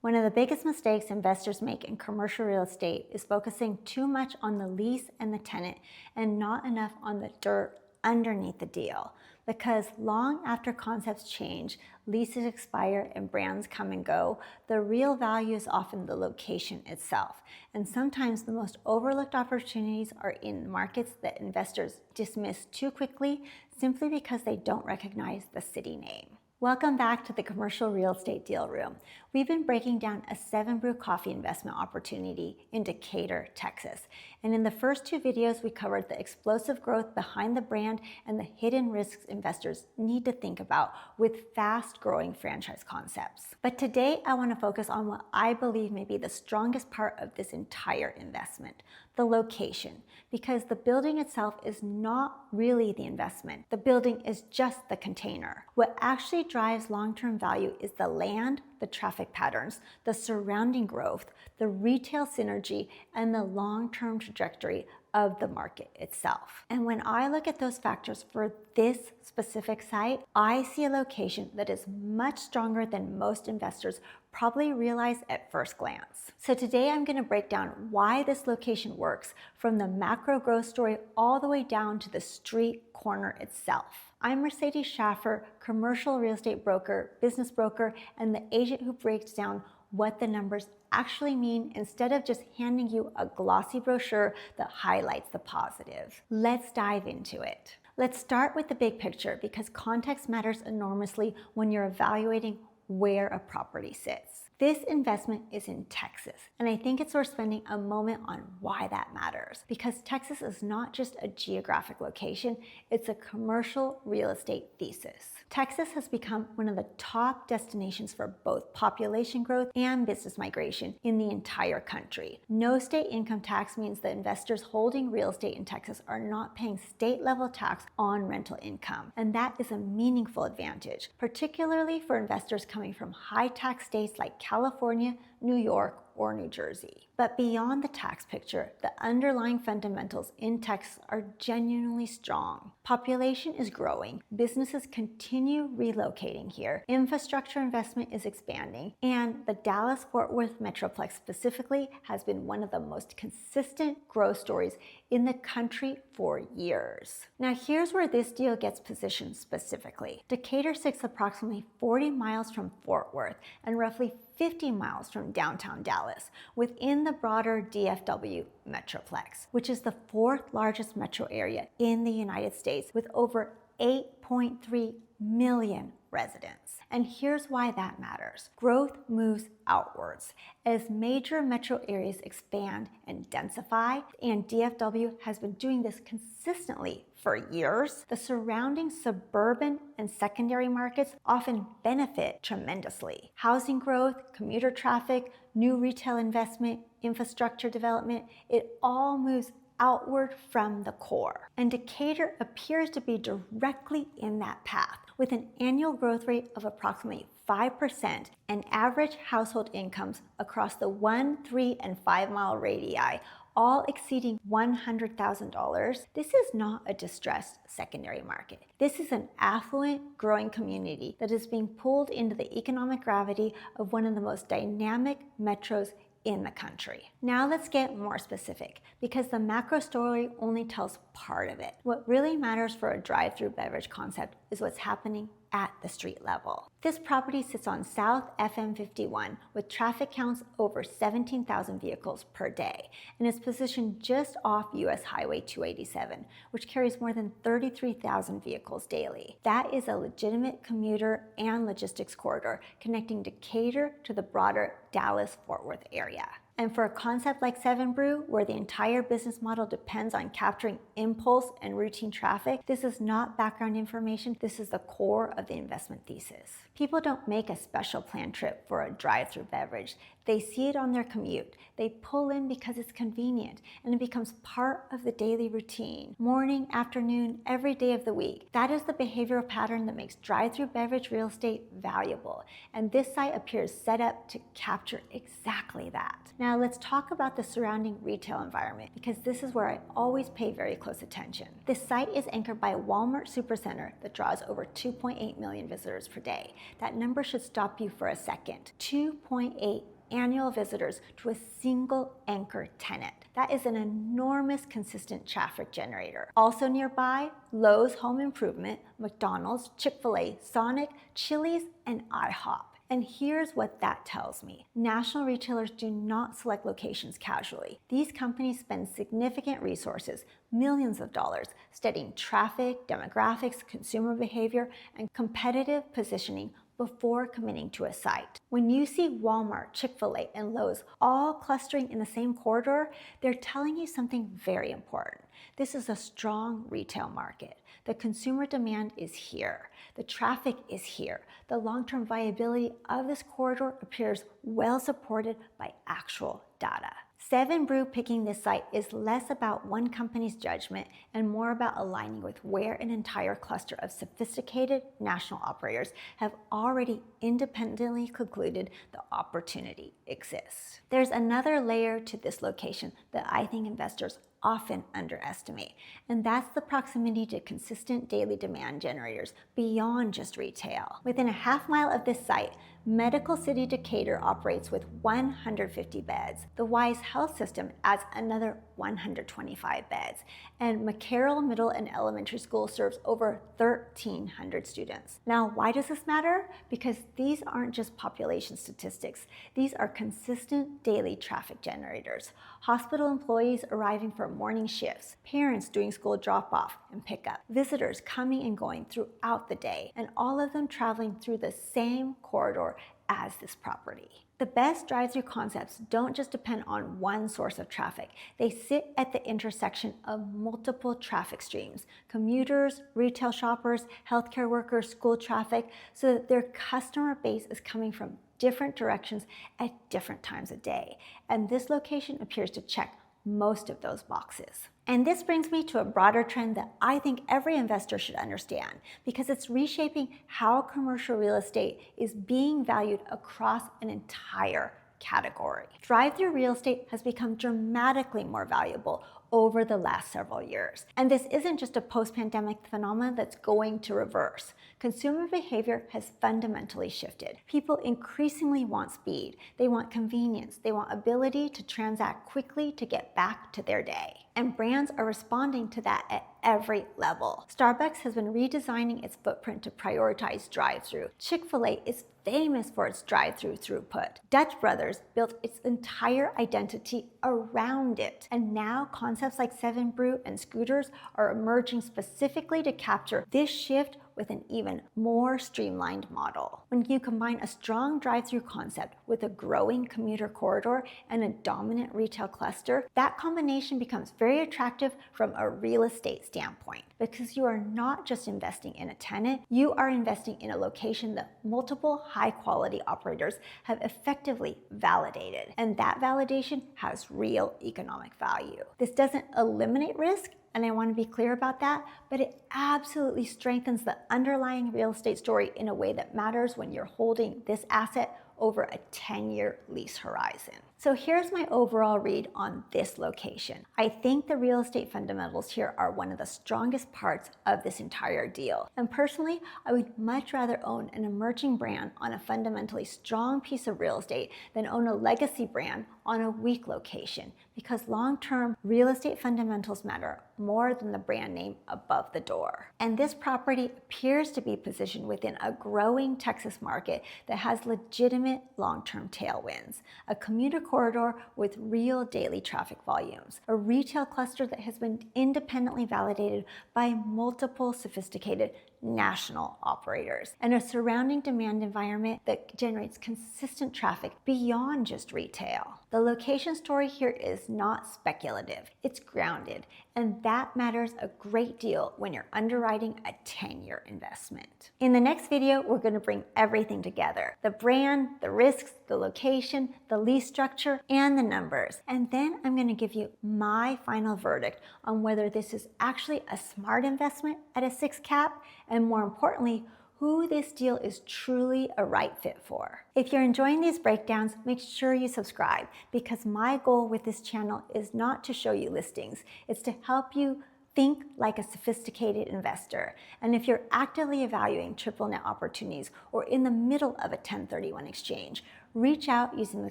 One of the biggest mistakes investors make in commercial real estate is focusing too much on the lease and the tenant and not enough on the dirt underneath the deal. Because long after concepts change, leases expire, and brands come and go, the real value is often the location itself. And sometimes the most overlooked opportunities are in markets that investors dismiss too quickly simply because they don't recognize the city name. Welcome back to the Commercial Real Estate Deal Room. We've been breaking down a 7 Brew coffee investment opportunity in Decatur, Texas. And in the first 2 videos, we covered the explosive growth behind the brand and the hidden risks investors need to think about with fast-growing franchise concepts. But today, I want to focus on what I believe may be the strongest part of this entire investment, the location. Because the building itself is not really the investment. The building is just the container. What actually drives long-term value is the land, the traffic patterns, the surrounding growth, the retail synergy, and the long-term trajectory of the market itself. And when I look at those factors for this specific site, I see a location that is much stronger than most investors probably realize at first glance. So today I'm going to break down why this location works from the macro growth story all the way down to the street corner itself. I'm Mercedes Shaffer, commercial real estate broker, business broker, and the agent who breaks down what the numbers actually mean instead of just handing you a glossy brochure that highlights the positive. Let's dive into it. Let's start with the big picture because context matters enormously when you're evaluating where a property sits. This investment is in Texas, and I think it's worth spending a moment on why that matters. Because Texas is not just a geographic location, it's a commercial real estate thesis. Texas has become one of the top destinations for both population growth and business migration in the entire country. No state income tax means that investors holding real estate in Texas are not paying state-level tax on rental income, and that is a meaningful advantage, particularly for investors coming from high-tax states like California, New York, or New Jersey. But beyond the tax picture, the underlying fundamentals in Texas are genuinely strong. Population is growing, businesses continue relocating here, infrastructure investment is expanding, and the Dallas-Fort Worth Metroplex specifically has been one of the most consistent growth stories in the country for years. Now here's where this deal gets positioned specifically. Decatur sits approximately 40 miles from Fort Worth and roughly 50 miles from downtown Dallas, within the broader DFW Metroplex, which is the 4th largest metro area in the United States with over 8.3 million residents. And here's why that matters. Growth moves outwards. As major metro areas expand and densify, and DFW has been doing this consistently for years, the surrounding suburban and secondary markets often benefit tremendously. Housing growth, commuter traffic, new retail investment, infrastructure development, it all moves outward from the core. And Decatur appears to be directly in that path, with an annual growth rate of approximately 5% and average household incomes across the 1, 3, and 5 mile radii, all exceeding $100,000. This is not a distressed secondary market. This is an affluent, growing community that is being pulled into the economic gravity of one of the most dynamic metros in the country. Now let's get more specific, because the macro story only tells part of it. What really matters for a drive-through beverage concept is what's happening at the street level. This property sits on South FM 51 with traffic counts over 17,000 vehicles per day and is positioned just off US Highway 287, which carries more than 33,000 vehicles daily. That is a legitimate commuter and logistics corridor connecting Decatur to the broader Dallas-Fort Worth area. And for a concept like 7 Brew, where the entire business model depends on capturing impulse and routine traffic, this is not background information, this is the core of the investment thesis. People don't make a special planned trip for a drive-through beverage. They see it on their commute. They pull in because it's convenient, and it becomes part of the daily routine. Morning, afternoon, every day of the week. That is the behavioral pattern that makes drive-through beverage real estate valuable. And this site appears set up to capture exactly that. Now, Now let's talk about the surrounding retail environment, because this is where I always pay very close attention. This site is anchored by a Walmart supercenter that draws over 2.8 million visitors per day. That number should stop you for a second. 2.8 annual visitors to a single anchor tenant. That is an enormous consistent traffic generator. Also nearby, Lowe's Home Improvement, McDonald's, Chick-fil-A, Sonic, Chili's, and IHOP. And here's what that tells me. National retailers do not select locations casually. These companies spend significant resources, millions of dollars, studying traffic, demographics, consumer behavior, and competitive positioning before committing to a site. When you see Walmart, Chick-fil-A, and Lowe's all clustering in the same corridor, they're telling you something very important. This is a strong retail market. The consumer demand is here. The traffic is here. The long-term viability of this corridor appears well supported by actual data. 7Brew picking this site is less about one company's judgment and more about aligning with where an entire cluster of sophisticated national operators have already independently concluded the opportunity exists. There's another layer to this location that I think investors often underestimate, and that's the proximity to consistent daily demand generators beyond just retail. Within a half mile of this site, Medical City Decatur operates with 150 beds. The Wise Health System adds another 125 beds, and McCarroll Middle and Elementary School serves over 1,300 students. Now, why does this matter? Because these aren't just population statistics. These are consistent daily traffic generators. Hospital employees arriving for morning shifts, parents doing school drop-off and pickup, visitors coming and going throughout the day, and all of them traveling through the same corridor as this property. The best drive-through concepts don't just depend on one source of traffic. They sit at the intersection of multiple traffic streams: commuters, retail shoppers, healthcare workers, school traffic, so that their customer base is coming from different directions at different times of day. And this location appears to check most of those boxes. And this brings me to a broader trend that I think every investor should understand, because it's reshaping how commercial real estate is being valued across an entire category. Drive-through real estate has become dramatically more valuable over the last several years. And this isn't just a post-pandemic phenomenon that's going to reverse. Consumer behavior has fundamentally shifted. People increasingly want speed. They want convenience. They want ability to transact quickly to get back to their day. And brands are responding to that at every level. Starbucks has been redesigning its footprint to prioritize drive-through. Chick-fil-A is famous for its drive-through throughput. Dutch Brothers built its entire identity around it. And now concepts like 7Brew and Scooters are emerging specifically to capture this shift with an even more streamlined model. When you combine a strong drive-through concept with a growing commuter corridor and a dominant retail cluster, that combination becomes very attractive from a real estate standpoint, because you are not just investing in a tenant, you are investing in a location that multiple high-quality operators have effectively validated, and that validation has real economic value. This doesn't eliminate risk, and I want to be clear about that, but it absolutely strengthens the underlying real estate story in a way that matters when you're holding this asset over a 10-year lease horizon. So here's my overall read on this location. I think the real estate fundamentals here are one of the strongest parts of this entire deal. And personally, I would much rather own an emerging brand on a fundamentally strong piece of real estate than own a legacy brand on a weak location, because long-term real estate fundamentals matter more than the brand name above the door. And this property appears to be positioned within a growing Texas market that has legitimate long-term tailwinds, a commuter corridor with real daily traffic volumes, a retail cluster that has been independently validated by multiple sophisticated national operators, and a surrounding demand environment that generates consistent traffic beyond just retail. The location story here is not speculative, it's grounded, and that matters a great deal when you're underwriting a 10-year investment. In the next video, we're going to bring everything together: the brand, the risks, the location, the lease structure, and the numbers. And then I'm going to give you my final verdict on whether this is actually a smart investment at a 6 cap, and more importantly, who this deal is truly a right fit for. If you're enjoying these breakdowns, make sure you subscribe, because my goal with this channel is not to show you listings, it's to help you think like a sophisticated investor. And if you're actively evaluating triple net opportunities or in the middle of a 1031 exchange, reach out using the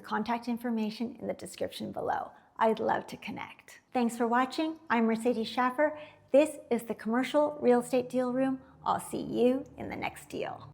contact information in the description below. I'd love to connect. Thanks for watching. I'm Mercedes Shaffer. This is the Commercial Real Estate Deal Room. I'll see you in the next deal.